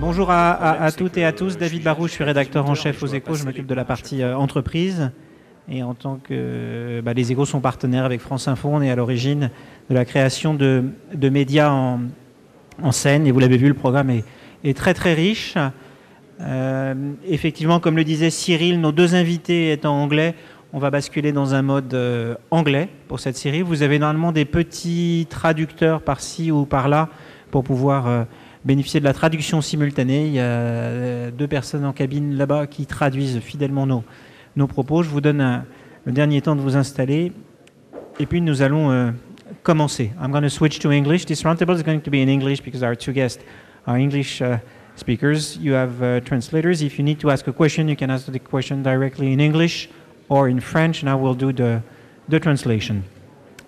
Bonjour à toutes et à tous. David Barou, je suis rédacteur en chef aux Échos. Je m'occupe de la partie entreprise. Et en tant que les Échos sont partenaires avec France Info, on est à l'origine de la création de médias en scène. Et vous l'avez vu, le programme est très très riche. Effectivement, comme le disait Cyril, nos deux invités étant anglais, on va basculer dans un mode anglais pour cette série. Vous avez normalement des petits traducteurs par-ci ou par-là pour pouvoir bénéficier de la traduction simultanée. Il y a deux personnes en cabine là-bas qui traduisent fidèlement nos propos. Je vous donne le dernier temps de vous installer. Et puis nous allons commencer. I'm going to switch to English. This roundtable is going to be in English because our two guests are English speakers. You have translators. If you need to ask a question, you can ask the question directly in English or in French, and I will do the translation.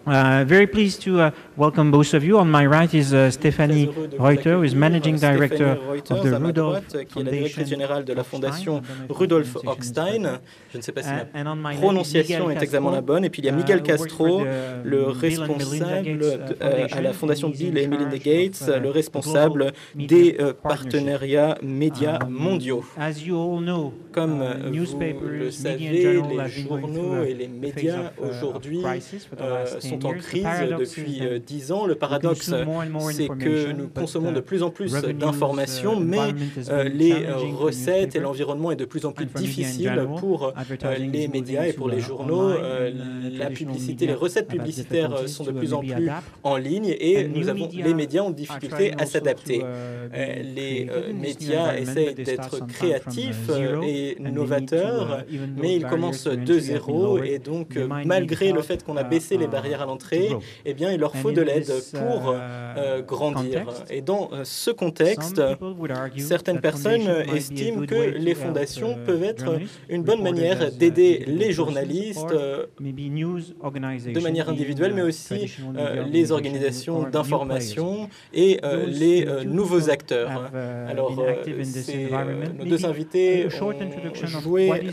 Very pleased to welcome both of you. On my right is Stéphanie Reuter, who is Managing Director of the Rudolf qui est la directrice générale de la fondation Rudolf Hochstein. Je ne sais pas si la prononciation est exactement la bonne. Et puis il y a Miguel Castro, le responsable à la fondation Bill et Melinda Gates, le responsable des partenariats médias mondiaux. Comme vous le savez, les journaux et les médias aujourd'hui sont en crise depuis 10 ans. Le paradoxe, c'est que nous consommons de plus en plus d'informations, mais les recettes et l'environnement est de plus en plus difficile pour les médias et pour les journaux. La publicité, les recettes publicitaires sont de plus en plus en ligne et les médias ont difficulté à s'adapter. Les médias essayent d'être créatifs et novateurs, mais ils commencent de zéro et donc malgré le fait qu'on a baissé les barrières à l'entrée, eh bien, il leur faut de l'aide pour grandir. Et dans ce contexte, certaines personnes estiment que les fondations peuvent être une bonne manière d'aider les journalistes de manière individuelle, mais aussi les organisations d'information et les nouveaux acteurs. Alors, nos deux invités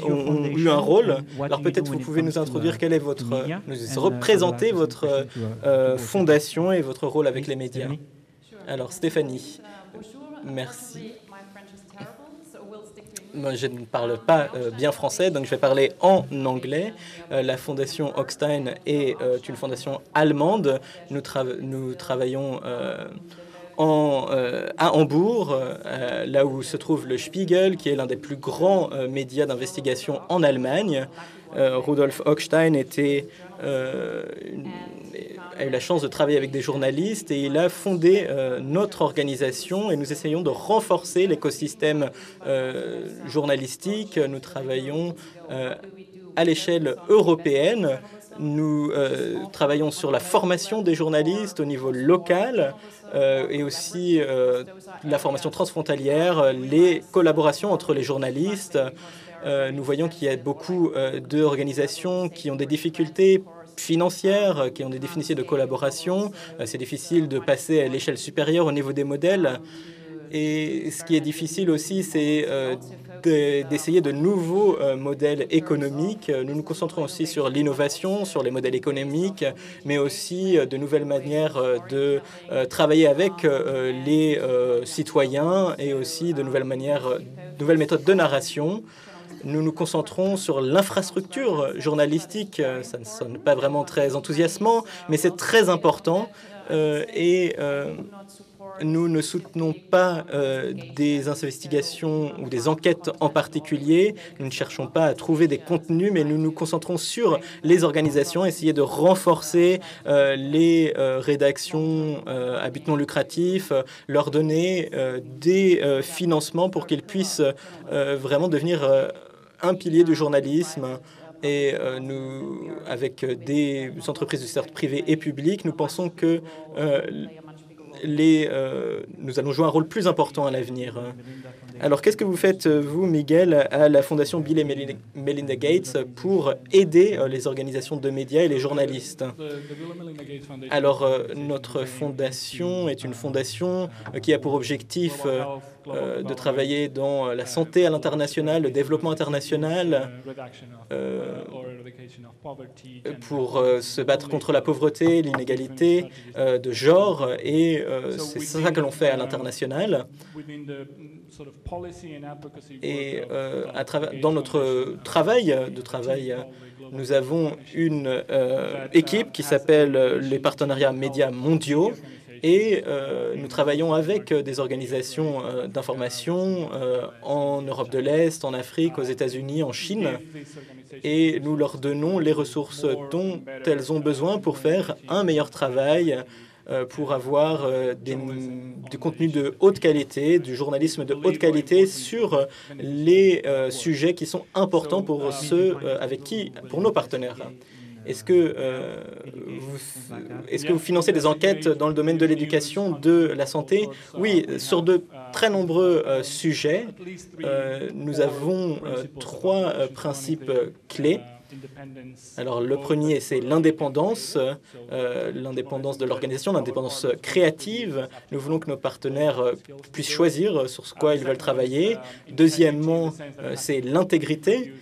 ont eu un rôle. Alors peut-être vous pouvez nous introduire quel est nous représenter votre fondation et votre rôle avec les médias. Alors Stéphanie, merci. Moi, je ne parle pas bien français, donc je vais parler en anglais. La fondation Hochstein est une fondation allemande. Nous travaillons à Hambourg, là où se trouve le Spiegel, qui est l'un des plus grands médias d'investigation en Allemagne. Rudolf Hochstein a eu la chance de travailler avec des journalistes et il a fondé notre organisation et nous essayons de renforcer l'écosystème journalistique. Nous travaillons à l'échelle européenne. Nous travaillons sur la formation des journalistes au niveau local et aussi la formation transfrontalière, les collaborations entre les journalistes. Nous voyons qu'il y a beaucoup d'organisations qui ont des difficultés financières, qui ont des difficultés de collaboration. C'est difficile de passer à l'échelle supérieure au niveau des modèles. Et ce qui est difficile aussi, c'est d'essayer de nouveaux modèles économiques. Nous nous concentrons aussi sur l'innovation, sur les modèles économiques, mais aussi de nouvelles manières de travailler avec les citoyens et aussi de nouvelles méthodes de narration. Nous nous concentrons sur l'infrastructure journalistique. Ça ne sonne pas vraiment très enthousiasmant, mais c'est très important. Nous ne soutenons pas des investigations ou des enquêtes en particulier. Nous ne cherchons pas à trouver des contenus, mais nous nous concentrons sur les organisations, essayer de renforcer les rédactions à but non lucratif, leur donner des financements pour qu'ils puissent vraiment devenir un pilier du journalisme. Et nous, avec des entreprises du secteur privé et public, nous pensons que nous allons jouer un rôle plus important à l'avenir. Alors, qu'est-ce que vous faites, vous, Miguel, à la Fondation Bill et Melinda Gates pour aider les organisations de médias et les journalistes? Alors, notre fondation est une fondation qui a pour objectif de travailler dans la santé à l'international, le développement international, pour se battre contre la pauvreté, l'inégalité de genre et et c'est ça que l'on fait à l'international. Et dans notre travail, nous avons une équipe qui s'appelle les partenariats médias mondiaux et nous travaillons avec des organisations d'information en Europe de l'Est, en Afrique, aux États-Unis, en Chine, et nous leur donnons les ressources dont elles ont besoin pour faire un meilleur travail, pour avoir du contenu de haute qualité, du journalisme de haute qualité sur les sujets qui sont importants pour pour nos partenaires. Est-ce que vous financez des enquêtes dans le domaine de l'éducation, de la santé? Oui, sur de très nombreux sujets. Nous avons trois principes clés. Alors, le premier, c'est l'indépendance, l'indépendance de l'organisation, l'indépendance créative. Nous voulons que nos partenaires puissent choisir sur quoi ils veulent travailler. Deuxièmement, c'est l'intégrité,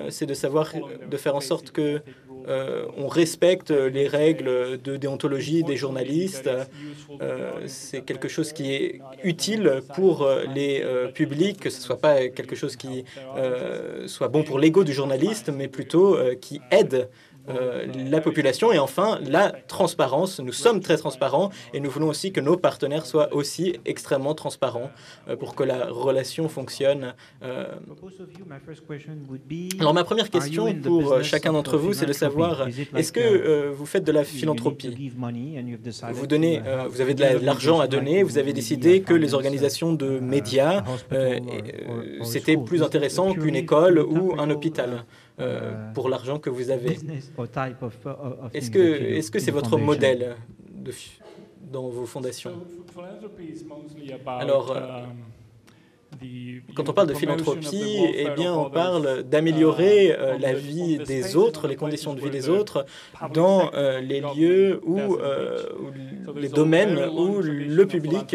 c'est de faire en sorte que on respecte les règles de déontologie des journalistes. C'est quelque chose qui est utile pour les publics, que ce ne soit pas quelque chose qui soit bon pour l'ego du journaliste, mais plutôt qui aide la population. Et enfin, la transparence. Nous sommes très transparents et nous voulons aussi que nos partenaires soient aussi extrêmement transparents pour que la relation fonctionne. Alors, ma première question pour chacun d'entre vous, c'est de savoir, est-ce que vous faites de la philanthropie? Vous avez de l'argent à donner, vous avez décidé que les organisations de médias, c'était plus intéressant qu'une école ou un hôpital. Pour l'argent que vous avez. Est-ce que c'est votre modèle dans vos fondations? Alors, quand on parle de philanthropie, eh bien, on parle d'améliorer la vie des autres, les conditions de vie des autres, dans les lieux ou les domaines où le public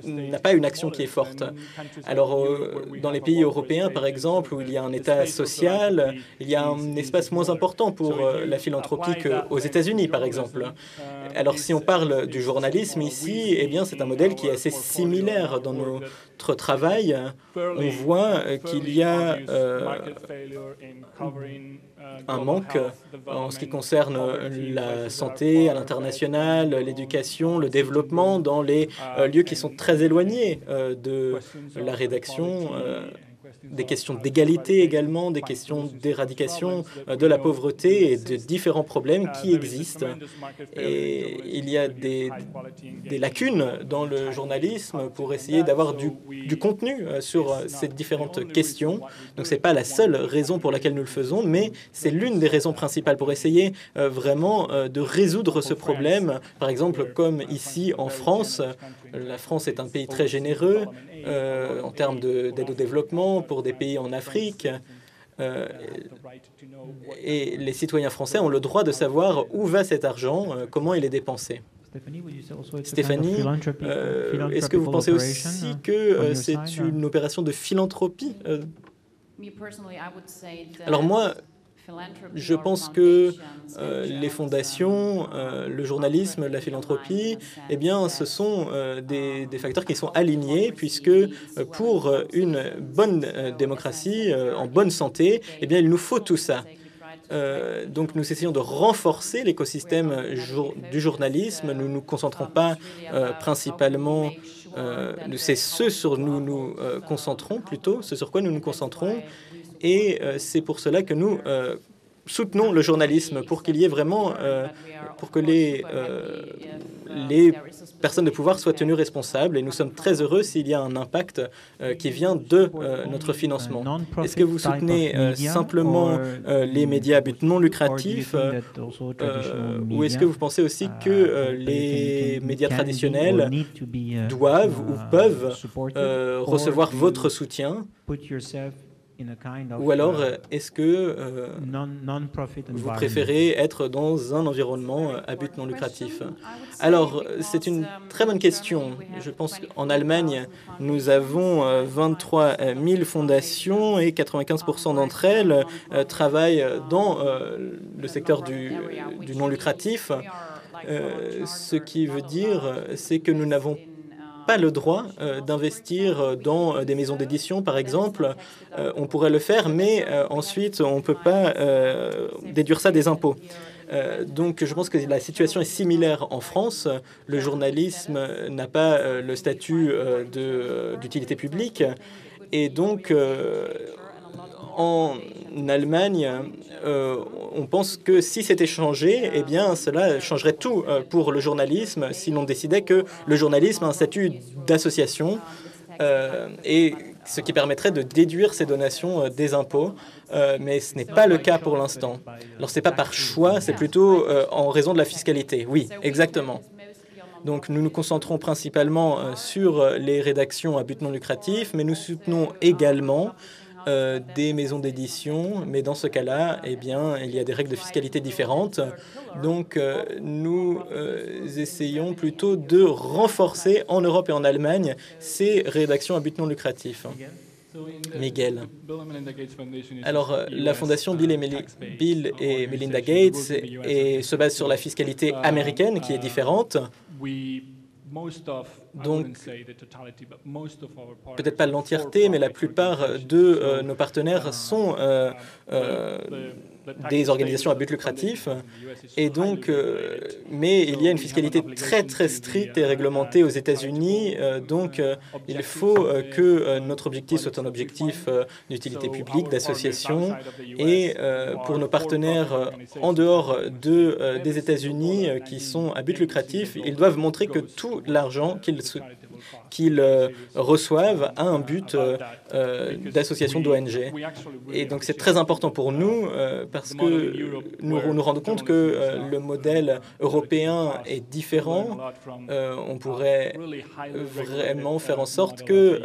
n'a pas une action qui est forte. Alors, dans les pays européens, par exemple, où il y a un État social, il y a un espace moins important pour la philanthropie qu'aux États-Unis, par exemple. Alors, si on parle du journalisme ici, eh bien, c'est un modèle qui est assez similaire dans notre travail. On voit qu'il y a un manque en ce qui concerne la santé à l'international, l'éducation, le développement dans les lieux qui sont très éloignés de la rédaction. Des questions d'égalité également, des questions d'éradication de la pauvreté et de différents problèmes qui existent. Et il y a des lacunes dans le journalisme pour essayer d'avoir du contenu sur ces différentes questions. Donc, ce n'est pas la seule raison pour laquelle nous le faisons, mais c'est l'une des raisons principales pour essayer vraiment de résoudre ce problème. Par exemple, comme ici en France, la France est un pays très généreux en termes d'aide au développement pour des pays en Afrique. Et les citoyens français ont le droit de savoir où va cet argent, comment il est dépensé. Stéphanie, est-ce que vous pensez aussi que c'est une opération de philanthropie? Alors moi, je pense que les fondations, le journalisme, la philanthropie, eh bien, ce sont des facteurs qui sont alignés, puisque pour une bonne démocratie, en bonne santé, eh bien, il nous faut tout ça. Donc, nous essayons de renforcer l'écosystème du journalisme. Nous ne nous concentrons pas principalement... c'est ce sur nous concentrons plutôt, ce sur quoi nous nous concentrons. Et c'est pour cela que nous soutenons le journalisme, pour qu'il y ait vraiment, pour que les personnes de pouvoir soient tenues responsables. Et nous sommes très heureux s'il y a un impact qui vient de notre financement. Est-ce que vous soutenez simplement les médias à but non lucratif ou est-ce que vous pensez aussi que les médias traditionnels doivent ou peuvent recevoir votre soutien? Ou alors, est-ce que vous préférez être dans un environnement à but non lucratif? Alors, c'est une très bonne question. Je pense qu'en Allemagne, nous avons 23 000 fondations et 95% d'entre elles travaillent dans le secteur du non lucratif. ce qui veut dire, c'est que nous n'avons pas le droit d'investir dans des maisons d'édition, par exemple. On pourrait le faire, mais ensuite, on ne peut pas déduire ça des impôts. Donc, je pense que la situation est similaire en France. Le journalisme n'a pas le statut d'utilité publique. Et donc, en Allemagne, on pense que si c'était changé, eh bien, cela changerait tout pour le journalisme si l'on décidait que le journalisme a un statut d'association et ce qui permettrait de déduire ces donations des impôts. Mais ce n'est pas le cas pour l'instant. Alors, ce n'est pas par choix, c'est plutôt en raison de la fiscalité. Oui, exactement. Donc, nous nous concentrons principalement sur les rédactions à but non lucratif, mais nous soutenons également des maisons d'édition, mais dans ce cas-là, eh bien, il y a des règles de fiscalité différentes. Donc, nous essayons plutôt de renforcer en Europe et en Allemagne ces rédactions à but non lucratif. Miguel. Alors, la fondation Bill et Melinda Gates se base sur la fiscalité américaine qui est différente. Donc, peut-être pas l'entièreté, mais la plupart de nos partenaires sont des organisations à but lucratif. Et donc, mais il y a une fiscalité très, très stricte et réglementée aux États-Unis. Donc, il faut que notre objectif soit un objectif d'utilité publique, d'association. Et pour nos partenaires en dehors des États-Unis qui sont à but lucratif, ils doivent montrer que tout l'argent qu'ils reçoivent a un but d'association d'ONG. Et donc, c'est très important pour nous parce que nous nous rendons compte que le modèle européen est différent. On pourrait vraiment faire en sorte que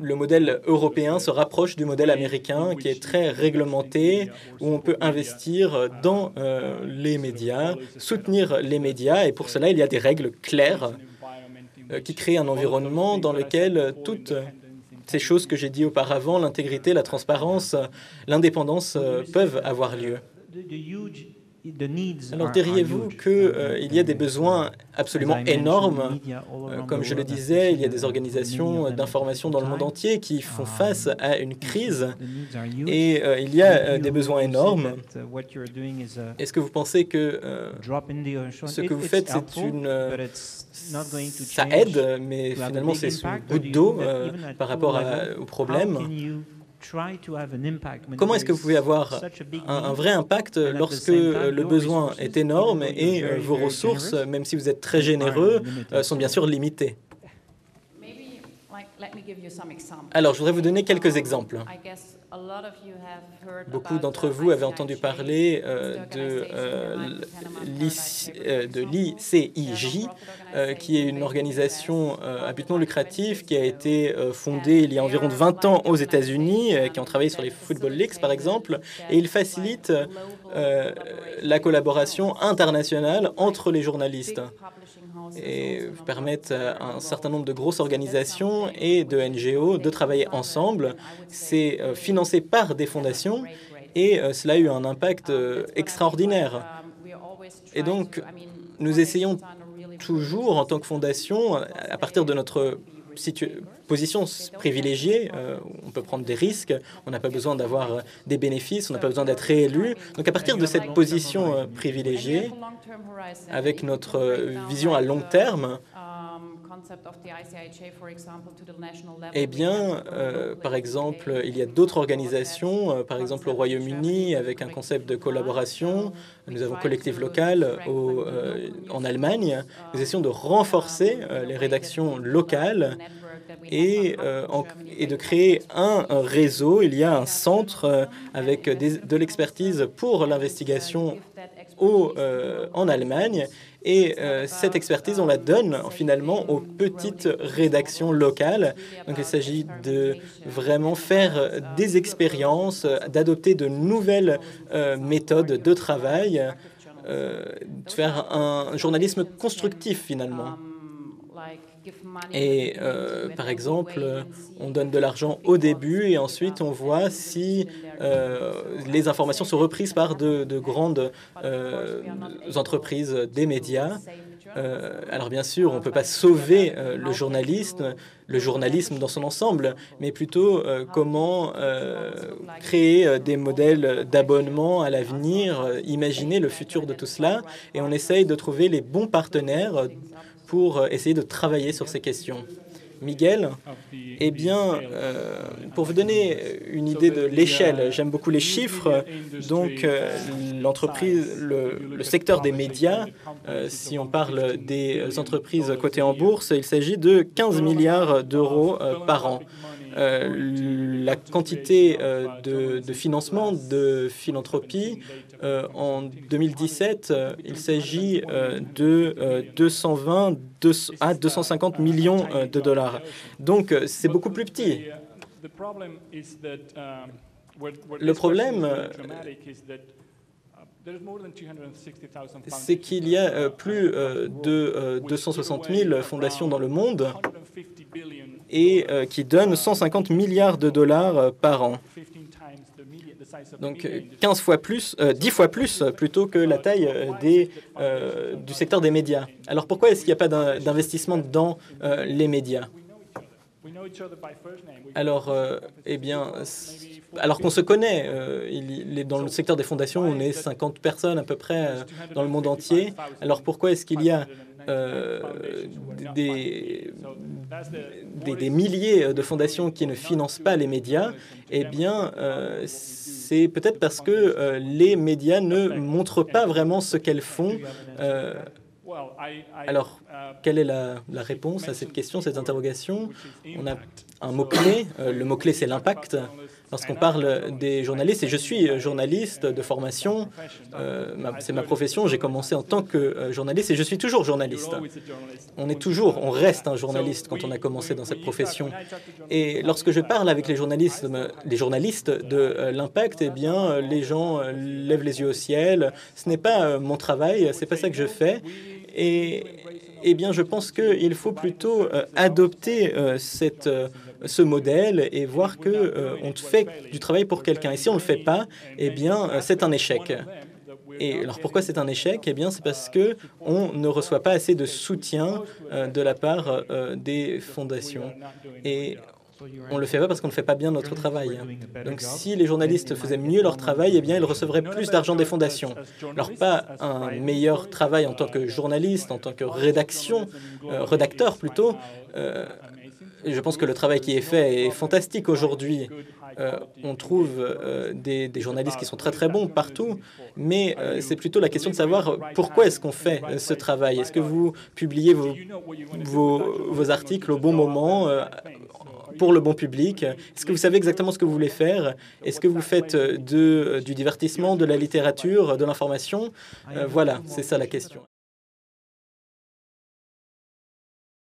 le modèle européen se rapproche du modèle américain qui est très réglementé, où on peut investir dans les médias, soutenir les médias, et pour cela, il y a des règles claires qui créent un environnement dans lequel toutes ces choses que j'ai dit auparavant, l'intégrité, la transparence, l'indépendance, peuvent avoir lieu. Alors diriez-vous qu'il y a des besoins absolument énormes? Comme je le disais, il y a des organisations d'information dans le monde entier qui font face à une crise et il y a des besoins énormes. Est-ce que vous pensez que ce que vous faites, ça aide, mais finalement c'est une goutte d'eau par rapport au problème? Comment est-ce que vous pouvez avoir un vrai impact lorsque le besoin est énorme et vos ressources, même si vous êtes très généreux, sont bien sûr limitées? Alors, je voudrais vous donner quelques exemples. Beaucoup d'entre vous avaient entendu parler de l'ICIJ, qui est une organisation à but non lucratif qui a été fondée il y a environ 20 ans aux États-Unis, qui ont travaillé sur les Football Leagues, par exemple, et il facilite la collaboration internationale entre les journalistes et permettent à un certain nombre de grosses organisations et de NGO de travailler ensemble. C'est financé par des fondations et cela a eu un impact extraordinaire. Et donc, nous essayons toujours, en tant que fondation, à partir de notre position privilégiée, on peut prendre des risques, on n'a pas besoin d'avoir des bénéfices, on n'a pas besoin d'être réélu. Donc à partir de cette position privilégiée, avec notre vision à long terme, eh bien, par exemple, il y a d'autres organisations, par exemple au Royaume-Uni, avec un concept de collaboration. Nous avons Collectif Local en Allemagne. Nous essayons de renforcer les rédactions locales et de créer un réseau. Il y a un centre avec de l'expertise pour l'investigation en Allemagne. Et cette expertise, on la donne finalement aux petites rédactions locales. Donc il s'agit de vraiment faire des expériences, d'adopter de nouvelles méthodes de travail, de faire un journalisme constructif finalement. Et par exemple, on donne de l'argent au début et ensuite on voit si les informations sont reprises par de grandes entreprises des médias. Alors bien sûr, on ne peut pas sauver le journalisme dans son ensemble, mais plutôt comment créer des modèles d'abonnement à l'avenir, imaginer le futur de tout cela, et on essaye de trouver les bons partenaires pour essayer de travailler sur ces questions. Miguel, eh bien, pour vous donner une idée de l'échelle, j'aime beaucoup les chiffres. Donc, l'entreprise, le secteur des médias, si on parle des entreprises cotées en bourse, il s'agit de 15 milliards d'euros par an. La quantité de financement de philanthropie, en 2017, il s'agit de 220 à 250 millions de dollars. Donc, c'est beaucoup plus petit. Le problème, c'est qu'il y a plus de 260 000 fondations dans le monde et qui donnent 150 milliards de dollars par an. Donc 10 fois plus plutôt que la taille du secteur des médias. Alors pourquoi est-ce qu'il n'y a pas d'investissement dans les médias? Alors, eh bien, alors qu'on se connaît, dans le secteur des fondations, on est 50 personnes à peu près dans le monde entier. Alors pourquoi est-ce qu'il y a des milliers de fondations qui ne financent pas les médias? Eh bien, c'est peut-être parce que les médias ne montrent pas vraiment ce qu'elles font. Alors, quelle est la réponse à cette question, cette interrogation? On a un mot-clé. Le mot-clé, c'est l'impact. Lorsqu'on parle des journalistes, et je suis journaliste de formation, c'est ma profession, j'ai commencé en tant que journaliste et je suis toujours journaliste. On reste un journaliste quand on a commencé dans cette profession. Et lorsque je parle avec les journalistes de l'impact, eh bien, les gens lèvent les yeux au ciel. Ce n'est pas mon travail, c'est pas ça que je fais. Et eh bien, je pense qu'il faut plutôt adopter ce modèle et voir qu'on fait du travail pour quelqu'un. Et si on ne le fait pas, eh bien, c'est un échec. Et alors, pourquoi c'est un échec? Eh bien, c'est parce qu'on ne reçoit pas assez de soutien de la part des fondations. Et on ne le fait pas parce qu'on ne fait pas bien notre travail. Donc, si les journalistes faisaient mieux leur travail, eh bien, ils recevraient plus d'argent des fondations. Alors, pas un meilleur travail en tant que journaliste, en tant que rédacteur plutôt. Je pense que le travail qui est fait est fantastique aujourd'hui. On trouve des journalistes qui sont très très bons partout, mais c'est plutôt la question de savoir pourquoi est-ce qu'on fait ce travail. Est-ce que vous publiez vos articles au bon moment pour le bon public? Est-ce que vous savez exactement ce que vous voulez faire? Est-ce que vous faites du divertissement, de la littérature, de l'information? Voilà, c'est ça la question.